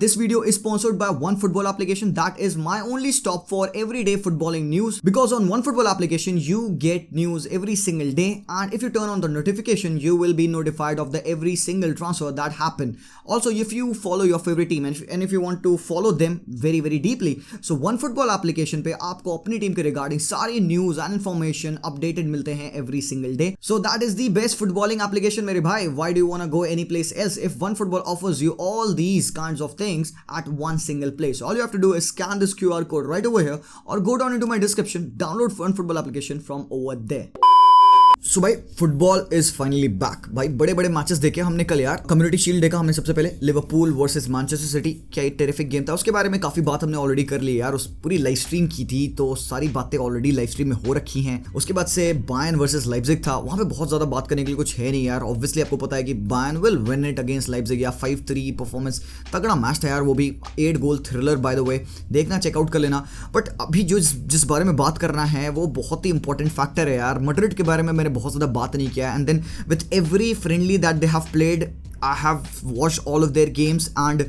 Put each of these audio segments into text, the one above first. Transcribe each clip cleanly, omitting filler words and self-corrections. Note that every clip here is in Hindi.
this video is sponsored by OneFootball application that is my only stop for everyday footballing news, because on OneFootball application you get news every single day, and if you turn on the notification you will be notified of the every single transfer that happen. Also, if you follow your favorite team and if you want to follow them very deeply, so OneFootball application पे आपको अपनी टीम के रिगार्डिंग सारी न्यूज एंड इन्फॉर्मेशन अपडेटेड मिलते हैं every single day. So that is the best footballing application मेरे भाई. Why do you wanna go any place else if OneFootball offers you all these kinds of things at one single place? All you have to do is scan this QR code right over here or go down into my description, download OneFootball application from over there. सो भाई फुटबॉल इज फाइनली बैक. भाई बड़े बड़े मैचेस देखे हमने कल यार. कम्युनिटी शील्ड देखा हमने सबसे पहले, लिवरपूल वर्सेस मैनचेस्टर सिटी. क्या एक टेरिफिक गेम था, उसके बारे में काफी बात हमने ऑलरेडी कर ली यार. उस पूरी लाइव स्ट्रीम की थी तो सारी बातें ऑलरेडी लाइव स्ट्रीम में हो रखी हैं. उसके बाद से बायर्न वर्सेस लाइप्जिग था, वहां पे बहुत ज्यादा बात करने के लिए कुछ है नहीं यार. ऑब्वियसली आपको पता है कि Bayern will win it against Leipzig. या 5-3 परफॉर्मेंस, तगड़ा मैच था यार वो भी. 8 गोल थ्रिलर बाय द वे, देखना चेकआउट कर लेना. बट अभी जो जिस बारे में बात करना है वो बहुत ही इंपॉर्टेंट फैक्टर है यार. मैड्रिड के बारे में मैंने बहुत ज्यादा बात नहीं किया. And then with every friendly that they have played, I have watched all of their games. And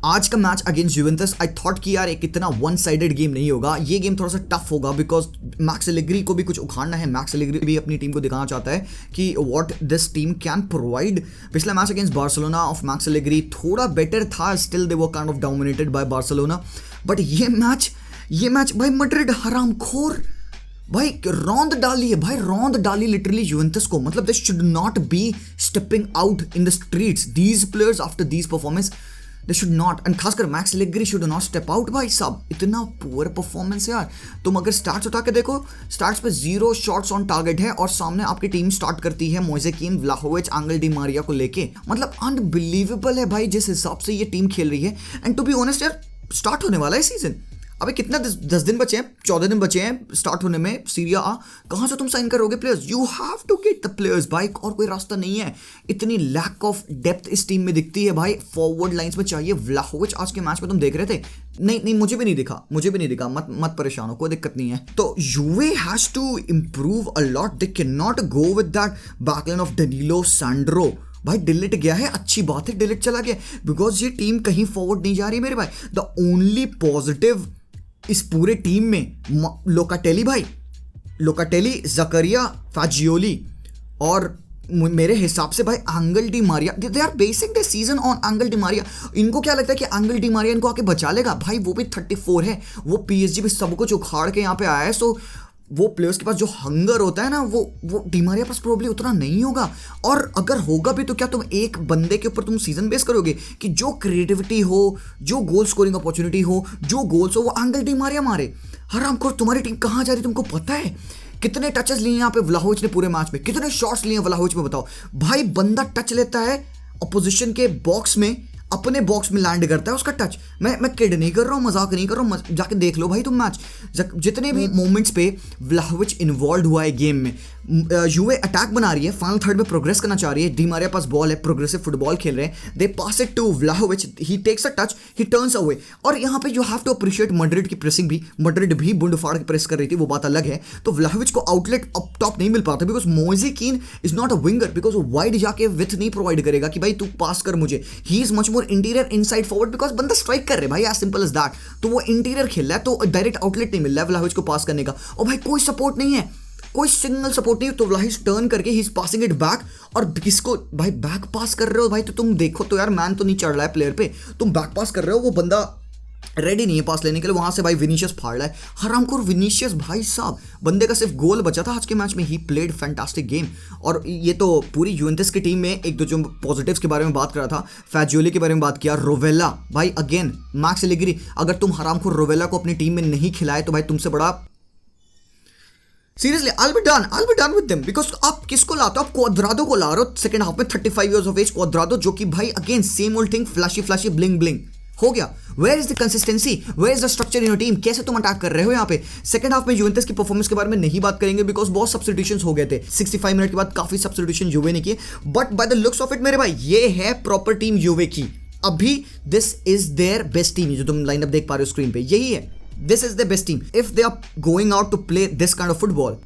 आज का match against Juventus, I thought कि यार एक इतना वन साइडेड गेम नहीं होगा. ये गेम थोड़ा सा टफ होगा बिकॉज मैक्स एलेग्री को भी कुछ उखाड़ना है. मैक्स एलेग्री भी अपनी टीम को दिखाना चाहता है कि what this team can provide. पिछला match against Barcelona of Max Allegri थोड़ा बेटर था, still they were kind of dominated by Barcelona. But ये मैच भाई मैड्रिड हरामखोर भाई रौंद डाली है भाई, रौंद डाली लिटरली यूवेंटस को. मतलब they should not be stepping out in the streets. These players after these performance they should not, and खासकर Max Allegri should not step out भाई साहब. इतना पुअर परफॉर्मेंस यार. तुम अगर स्टार्ट्स उठा के देखो, स्टार्ट्स पे 0 शॉट्स ऑन टारगेट है और सामने आपकी टीम स्टार्ट करती है मोइसे कीन, व्लाहोविच, एंगल डी मारिया को लेके. मतलब अनबिलीवेबल है भाई जिस हिसाब से ये टीम खेल रही है. एंड टू बी ऑनेस्ट यार, स्टार्ट होने वाला है सीजन. अबे कितना 10 दिन बचे हैं, 14 दिन बचे हैं स्टार्ट होने में सीरिया आ. कहाँ से तुम साइन करोगे players? You have to get the players भाई, और कोई रास्ता नहीं है. इतनी लैक ऑफ डेप्थ इस टीम में दिखती है भाई. फॉरवर्ड लाइंस में चाहिए. व्लाहोविच आज के मैच में तुम देख रहे थे? नहीं मुझे भी नहीं दिखा. मत परेशान हो, कोई दिक्कत नहीं है. तो Juve has to improve a lot. They can not go with that backline of Danilo Sandro. भाई डिलीट गया है, अच्छी बात है डिलीट चला गया, बिकॉज ये टीम कहीं फॉरवर्ड नहीं जा रही मेरे भाई. द ओनली पॉजिटिव इस पूरे टीम में लोकाटेली, जकरिया, फाजियोली और मेरे हिसाब से भाई Angel Di Maria. They are basing the season on Angel Di Maria. इनको क्या लगता है कि एंगल डी मारिया इनको आके बचा लेगा? भाई वो भी 34 है, वो पीएसजी पे सब कुछ उखाड़ के यहाँ पे आया है. सो वो प्लेयर्स के पास जो हंगर होता है ना, वो डिमारिया पास प्रोबेबली उतना नहीं होगा. और अगर होगा भी तो क्या तुम एक बंदे के ऊपर तुम सीजन बेस करोगे कि जो क्रिएटिविटी हो, जो गोल स्कोरिंग अपॉर्चुनिटी हो, जो गोल्स हो वो एंगल डिमारिया मारे? हरामखोर, तुम्हारी टीम कहाँ जा रही तुमको पता है? कितने टचेस लिए यहाँ पे व्लाहोविच ने पूरे मैच में? कितने शॉट्स लिए व्लाहोविच में बताओ भाई. बंदा टच लेता है अपोजिशन के बॉक्स में, अपने बॉक्स में लैंड करता है उसका टच. मैं किड नहीं कर रहा हूँ, मजाक नहीं कर रहा हूँ. जाके देख लो भाई तुम मैच. जितने भी मोमेंट्स पे व्लाहोविच इन्वॉल्व हुआ है गेम में. यूवे अटैक बना रही है, फाइनल थर्ड में प्रोग्रेस करना चाह रही है. डी मारिया पास बॉल है, प्रोग्रेसिव फुटबॉल खेल रहे हैं. They pass it to Vlahovic, he takes a touch, he turns away. और यहाँ पे you have to appreciate Madrid की प्रेसिंग भी. मैड्रिड भी बुंड फाड़ के प्रेस कर रही थी, वो बात अलग है. तो व्लाहोविच को आउटलेट अप टॉप नहीं मिल पाता बिकॉज मोइसे कीन is not a winger, because वो वाइड जाके विथ नहीं प्रोवाइड करेगा कि भाई तू पास कर मुझे. He is much more interior inside forward because बंदा स्ट्राइक कर रहे भाई, एज सिंपल एज दैट. तो वो इंटीरियर खेल रहा है तो डायरेक्ट आउटलेट नहीं मिल रहा है व्लाहोविच को पास करने का. और भाई कोई सपोर्ट नहीं है, कोई सिग्नल सपोर्ट नहीं. तो व्लाहोविच टर्न करके he is passing it back. और किसको भाई बैक पास कर रहे हो भाई? तो तुम देखो तो यार, मैन तो नहीं चढ़ रहा है प्लेयर पे, तुम बैक पास कर रहे हो. वो बंदा रेडी नहीं है पास लेने के लिए. वहां से भाई विनीशियस फाड़ रहा है. हरामखोर विनीशियस भाई साहब, बंदे का सिर्फ गोल बचा था आज के मैच में. He played fantastic game. और ये तो पूरी यूवेंटस की टीम में एक दो जो पॉजिटिव्स के बारे में बात कर रहा था, फाजियोली के बारे में बात किया, रोवेला भाई अगेन, मैक्स एलेग्री. अगर तुम हरामखोर रोवेला को अपनी टीम में नहीं खिलाए तो भाई तुमसे बड़ा seriously I'll be done with them. Because आप किसको लाते हो? आप क्वाड्राडो को ला रहे हो सेकंड हाफ में, 35 years of age क्वाड्राडो, जो कि भाई again same old thing, flashy bling हो गया. Where is the consistency, where is the structure in your team? कैसे तुम अटैक कर रहे हो यहाँ पे? सेकंड हाफ में यूवेंटस की परफॉर्मेंस के बारे में नहीं बात करेंगे बिकॉज बहुत सब्स्टिट्यूशंस हो गए थे. 65 मिनट के बाद काफी सब्स्टिट्यूशन यूवे ने किए. But by the looks of it मेरे भाई, ये है प्रॉपर टीम यूवे की. अभी this is their best team. जो तुम लाइनअप देख पा रहे हो स्क्रीन पे, यही है. This is the best team. If they are going out to play this kind of football,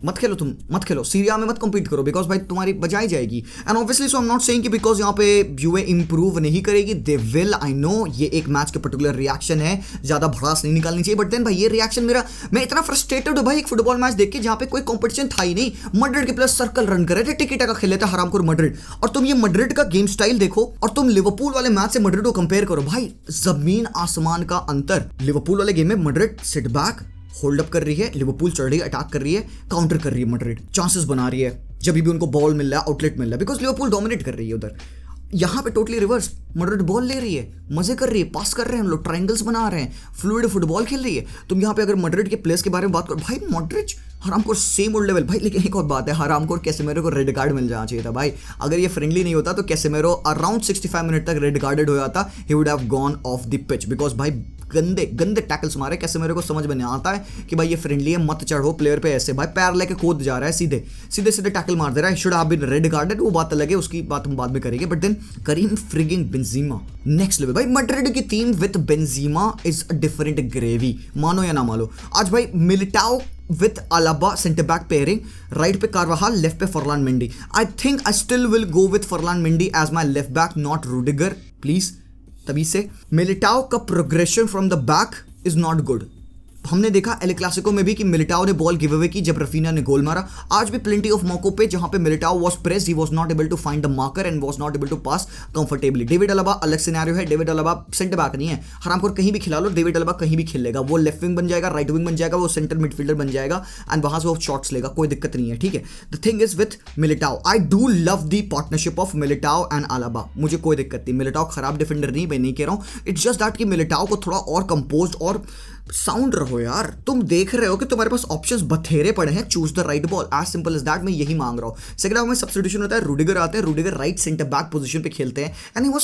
मत खेलो, तुम मत खेलो, सीरिया में मत कम्पीट करो, बिकॉज भाई तुम्हारी बजाई जाएगी। And obviously so I am not saying कि बिकॉज यहाँ पे यूए इंप्रूव नहीं करेगी, दे विल, आई नो ये एक मैच के पर्टिकुलर रिएक्शन है, ज्यादा भड़ास नहीं निकालनी चाहिए, बट देन भाई ये रिएक्शन मेरा, मैं इतना फ्रस्ट्रेटेड हूँ भाई एक फुटबॉल मैच देख के जहाँ पे कोई कॉम्पिटिशन था ही नहीं, मैड्रिड के प्लेयर सर्कल रन कर रहे थे, टिकी टाका खेल लेते हरामखोर मैड्रिड, और तुम ये मैड्रिड का गेम स्टाइल देखो और तुम लिवरपूल वाले मैच से मैड्रिड को कंपेयर करो, भाई जमीन आसमान का अंतर। लिवरपूल वाले गेम में Madrid sit back hold up कर रही है, लिवरपूल चढ़ रही है, अटैक कर रही है, काउंटर कर रही है, मैड्रिड चांसेस बना रही है जब भी उनको बॉल मिल रहा है, आउटलेट मिल रहा है, बिकॉज लिवरपूल डोमिनेट कर रही है उधर। यहाँ पे टोटली रिवर्स, मैड्रिड बॉल ले रही है, मजे कर रही है, पास कर रहे हैं हम लोग, ट्रायंगल्स बना रहे हैं, फ्लूइड फुटबॉल खेल रही है। तुम यहाँ पे अगर मैड्रिड के प्लेयर्स के बारे में बात करो, भाई मॉड्रिच हरामखोर सेम ओल्ड लेवल भाई। लेकिन एक और बात है, हरामखोर कैसेमेरो को रेड कार्ड मिल जाना चाहिए था भाई। अगर ये फ्रेंडली नहीं होता तो कैसेमेरो अराउंड 65 मिनट तक रेड कार्डेड हो जाता, he would have gone of the pitch, because भाई गंदे गंदे टैकल्स मारे। कैसेमेरो को समझ में नहीं आता है कि भाई ये फ्रेंडली है, मत चढ़ो प्लेयर पे ऐसे, भाई पैर लेके कूद जा रहा है, सीधे सीधे सीधे टैकल मार दे रहा है, should have been red carded, वो बात अलग है, उसकी बात हम बाद में करेंगे। But then Karim frigging Benzema next level भाई। मैड्रिड की team with Benzema is a different gravy, मानो या ना मानो। आज भाई Militao with Alaba center back pairing, right पे Carvajal, left पे Ferland Mendy. I think I still will go with Ferland Mendy as my left back, not Rudiger, please. तभी से मिलिटाओ का progression from the back is not good. हमने देखा एल क्लासिको में भी कि मिलिटाओ ने बॉल गिव अवे की जब रफीना ने गोल मारा। आज भी प्लेंटी ऑफ मौकों पे जहां पे Militao was pressed, he was not able to find the marker and was not able to pass comfortably. David Alaba अलग सिनेरियो है, डेविड अलाबा सेंटर बैक नहीं है, हरामखोर कहीं भी खिला लो, डेविड अलाबा कहीं भी खेल लेगा, वो लेफ्ट विंग बन जाएगा, राइट विंग बन जाएगा, वो सेंटर मिडफील्डर बन जाएगा एंड वहां से वो शॉट्स लेगा, कोई दिक्कत नहीं है, ठीक है। The thing is with Militao, I do love the partnership of Militao and Alaba, मुझे कोई दिक्कत नहीं, मिलिटाओ खराब डिफेंडर नहीं, मैं नहीं कह रहा हूं, इट्स जस्ट दैट कि मिलिटाओ को थोड़ा और कंपोज्ड और साउंड रहो यार। तुम देख रहे हो कि तुम्हारे पास ऑप्शंस बथेरे पड़े हैं, choose the right ball, as simple as that, मैं यही मांग रहा हूं। सेकंड हाफ में सब्स्टिट्यूशन होता है, रूडिगर आते हैं, Rudiger right centre back position पे खेलते हैं एंड ही वाज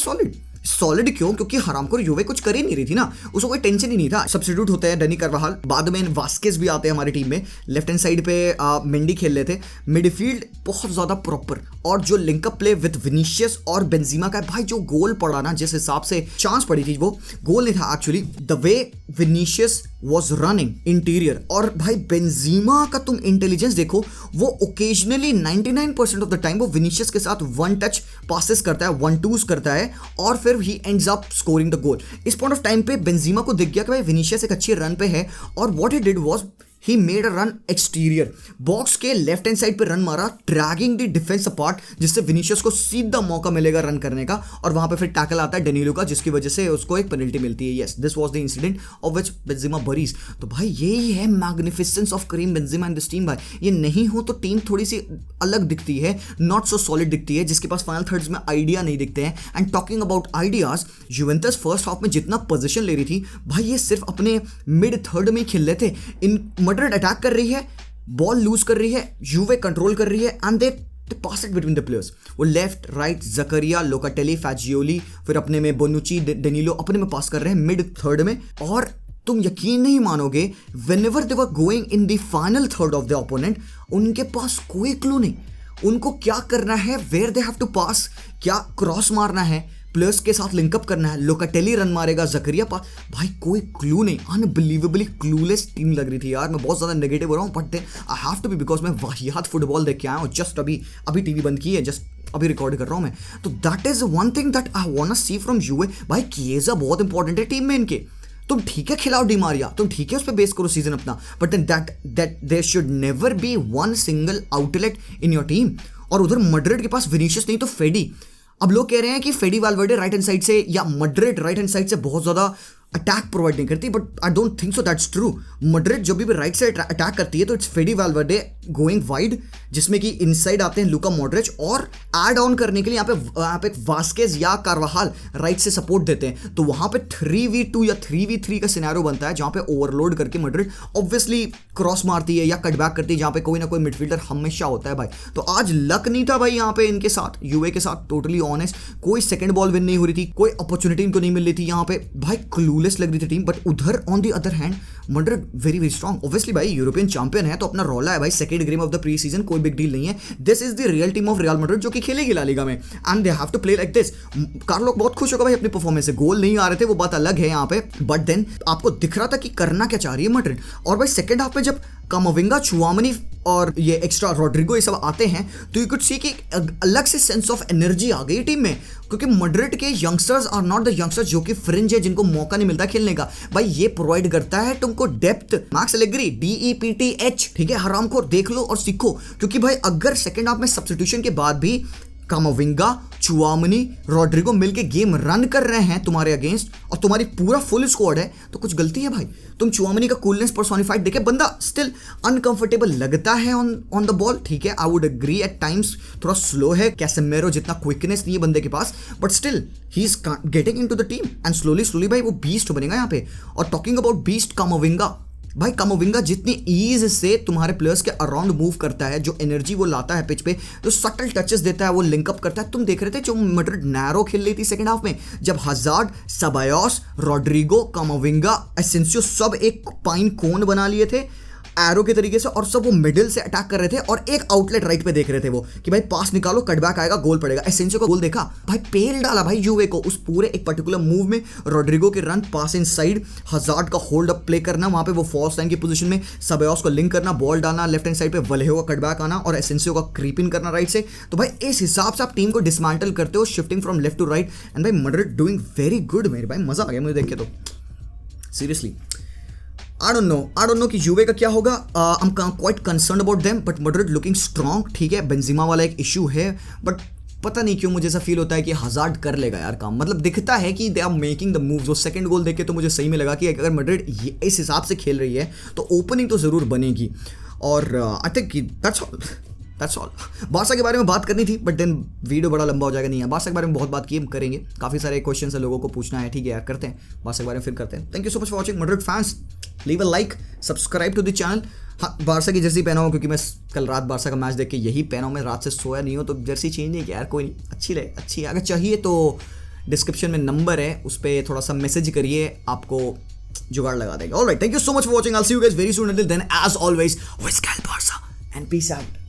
सॉलिड क्यों? क्योंकि हरामखोर यूवे कुछ कर ही नहीं रही थी ना, उसको कोई टेंशन ही नहीं था। सब्स्टिट्यूट होते हैं डनी कार्वाहाल, बाद में वास्केस भी आते हैं हमारी टीम में, लेफ्ट हैंड साइड पे मेंडी खेल रहे थे, मिडफील्ड बहुत ज्यादा प्रॉपर, और जो लिंकअप प्ले विद विनीशियस और बेंजीमा का भाई, जो गोल पड़ा ना, जिस हिसाब से चांस पड़ी थी, वो गोल नहीं था actually, the way Vinicius was running interior, और भाई बेंजीमा का तुम इंटेलिजेंस देखो, वो ओकेजनली 99% ऑफ द टाइम वो विनीशियस के साथ वन टच पासेस करता है, 1-2s करता है, और फिर he ends up scoring the goal. इस पॉइंट ऑफ टाइम पे बेंजीमा को दिख गया कि भाई विनीशियस एक अच्छी रन पे है, और what he did was he made a run exterior, box के लेफ्ट हैंड साइड पे रन मारा, ड्रैगिंग द डिफेंस अपार्ट, जिससे विनीशियस को सीधा मौका मिलेगा रन करने का, और वहां पे फिर टैकल आता है डेनिलो का, जिसकी वजह से उसको एक पेनल्टी मिलती है। Yes, this was the incident of which Benzema buries. तो भाई यही है magnificence of Karim Benzema and this team भाई। ये नहीं हो तो टीम थोड़ी सी अलग दिखती है, नॉट सो सॉलिड दिखती है, जिसके पास फाइनल थर्ड्स में आइडिया नहीं दिखते हैं। And talking about ideas, Juventus first half में जितना पोजीशन ले रही थी भाई, ये सिर्फ अपने मिड थर्ड में ही खेल रहे थे। इन मैड्रिड अटैक कर रही है, बॉल लूज कर रही है, यूवे कंट्रोल कर रही है, and they pass it between the players. वो लेफ्ट राइट जकरिया, लोकाटेली, फैजियोली, फिर अपने में बोनुची, डेनिलो अपने में पास कर रहे हैं मिड थर्ड में। और तुम यकीन नहीं मानोगे, whenever they were going in the final third of the opponent, उनके पास कोई क्लू नहीं, उनको क्या करना है, वेयर दे हैव टू पास, क्या क्रॉस मारना है, प्लेयर्स के साथ लिंकअप करना है, लोकाटेली रन मारेगा, जकरिया पास, भाई कोई क्लू नहीं। अनबिलीवेबली क्लूलेस टीम लग रही थी यार। मैं बहुत ज़्यादा नेगेटिव हो रहा हूँ, but then I have to be, because मैं वाहियात फुटबॉल देख के आया हूँ, जस्ट अभी टीवी बंद की है, जस्ट अभी रिकॉर्ड कर रहा हूँ मैं। तो that is one thing that I want to see from Juve. भाई किएजा बहुत इंपॉर्टेंट है टीम में इनके, तुम ठीक है खिलाओ डिमारिया, तुम ठीक है उस पर बेस करो सीजन अपना, but then that there should never be one single outlet in your team. और उधर मैड्रिड के पास विनीशियस नहीं तो फेडी। अब लोग कह रहे हैं कि फेडी वाल्वर्डे राइट हैंड साइड से या मैड्रिड राइट हैंड साइड से बहुत ज़्यादा अटैक प्रोवाइड नहीं करती, but I don't think so that's true. Madrid जब भी राइट से अटैक करती है तो इट्स फेडी वाल्वर्डे गोइंग वाइड, जिसमें कि इनसाइड आते हैं लुका मॉड्रिच, और ऐड ऑन करने के लिए यहाँ पे वास्केज या कार्वाहाल राइट से सपोर्ट देते हैं। तो वहाँ पे 3v2 या 3v3 का सिनेरियो बनता है, जहाँ पे ओवरलोड करके मैड्रिड ऑब्वियसली क्रॉस मारती है या कटबैक करती है, जहाँ पे कोई ना कोई मिडफील्डर हमेशा होता है भाई। तो आज लक नहीं था भाई यहाँ पे इनके साथ, यूए के साथ, टोटली ऑनेस्ट। कोई सेकंड बॉल विन नहीं हो रही थी, कोई अपॉर्चुनिटी इनको नहीं मिल रही थी यहाँ पे, भाई क्लूलेस लग रही थी टीम। बट उधर on the other hand Madrid very very strong. Obviously भाई यूरोपियन चैंपियन है तो अपना रौला है भाई, second game of the preseason, कोई बिग डील नहीं है। This is the real team of Real Madrid जो कि खेलेगी ला लीगा में, and they have to play like this. Carlo बहुत खुश होगा भाई अपनी परफॉर्मेंस से, गोल नहीं आ रहे थे वो बात अलग है यहाँ पे, बट देन आपको दिख रहा था कि करना क्या चाह रही है मैड्रिड। और भाई सेकंड हाफ में जब कामाविंगा, चुआमनी और ये एक्स्ट्रा रॉड्रिगो ये सब आते हैं तो यू कुड सी कि अलग से सेंस ऑफ एनर्जी आ गई टीम में, क्योंकि मैड्रिड के youngsters are not the youngsters जो कि फ्रिंज है, जिनको मौका नहीं मिलता खेलने का। भाई ये प्रोवाइड करता है तुमको डेप्थ। मैक्स एलेग्री DEPTH, ठीक है, हराम को देख लो और सीखो, क्योंकि भाई अगर सेकंड हाफ में सब्स्टिट्यूशन के बाद भी कामाविंगा, चुआमनी, रॉड्रिगो मिलके गेम रन कर रहे हैं तुम्हारे अगेंस्ट और तुम्हारी पूरा फुल स्क्वाड है, तो कुछ गलती है भाई। तुम चुआमनी का कूलनेस पर्सोनिफाइड देखे, बंदा स्टिल अनकंफर्टेबल लगता है ऑन द बॉल, ठीक है, I would agree at times थोड़ा स्लो है, कैसेमेरो जितना क्विकनेस नहीं है बंदे के पास, but still he is getting into the team and slowly भाई वो बीस्ट बनेगा यहाँ पे। और टॉकिंग अबाउट बीस्ट, कामाविंगा, भाई कामाविंगा जितनी ईज से तुम्हारे प्लेयर्स के अराउंड मूव करता है, जो एनर्जी वो लाता है पिच पे, जो सटल टचेस देता है, वो लिंकअप करता है। तुम देख रहे थे जो मैड्रिड नैरो खेल रही थी सेकंड हाफ में, जब हजार्ड, सबायोस, रॉड्रिगो, कामाविंगा, एसेंसियो सब एक पाइन कोन बना लिए थे एरो के तरीके से, और सब वो मिडिल से अटैक कर रहे थे और एक आउटलेट राइट पे देख रहे थे वो कि भाई पास निकालो, कटबैक आएगा, गोल पड़ेगा। एसेंसियो का गोल देखा भाई, पेल डाला भाई यूवे को उस पूरे एक पर्टिकुलर मूव में। रॉड्रिगो के रन, पास इन साइड, हजार्ड का होल्ड अप प्ले करना वहां पे वो फॉल्स लाइन की पोजीशन में, सबायोस को लिंक करना, बॉल डालना लेफ्ट हैंड साइड पे, वलेहो का कटबैक आना और एसेंसियो का क्रीप इन करना राइट से। तो भाई इस हिसाब से आप टीम को डिसमेंटल करते हो, shifting from left to right, and भाई मैड्रिड डूइंग वेरी गुड। मेरे भाई मजा आ गया मुझे देख के, तो सीरियसली I don't know कि यूवे का क्या होगा। I'm quite concerned about them, but Madrid looking strong, ठीक है। बेंजिमा वाला एक इशू है, बट पता नहीं क्यों मुझे ऐसा फील होता है कि हजार्ड कर लेगा यार काम, मतलब दिखता है कि they are making the moves. वो सेकंड गोल देख के तो मुझे सही में लगा कि अगर मैड्रिड इस हिसाब से खेल रही है तो ओपनिंग तो ज़रूर बनेगी। और I think that's all. Barça के बारे में बात करनी थी, बट देन वीडियो बड़ा लंबा हो जाएगा। नहीं है, बारसा के बारे में बहुत बात की, हम करेंगे, काफ़ी सारे क्वेश्चन है लोगों को पूछना है, ठीक है यार, करते हैं बारसा के बारे में, फिर करते हैं। Thank you so much for watching Madrid fans, leave a like, subscribe to the channel. हाँ, बारसा की जर्सी पहना हूँ क्योंकि मैं कल रात बारसा का मैच देख के यही पहना हूँ, मैं रात से सोया नहीं हूँ, तो जर्सी चेंज नहीं किया यार, कोई नहीं, अच्छी है। अगर चाहिए तो डिस्क्रिप्शन में नंबर है, उस पर थोड़ा सा मैसेज करिए, आपको जुगाड़ लगा देंगे। Alright, thank you so much for watching, I will see you guys very soon, until then as always, Visca Barca and peace out.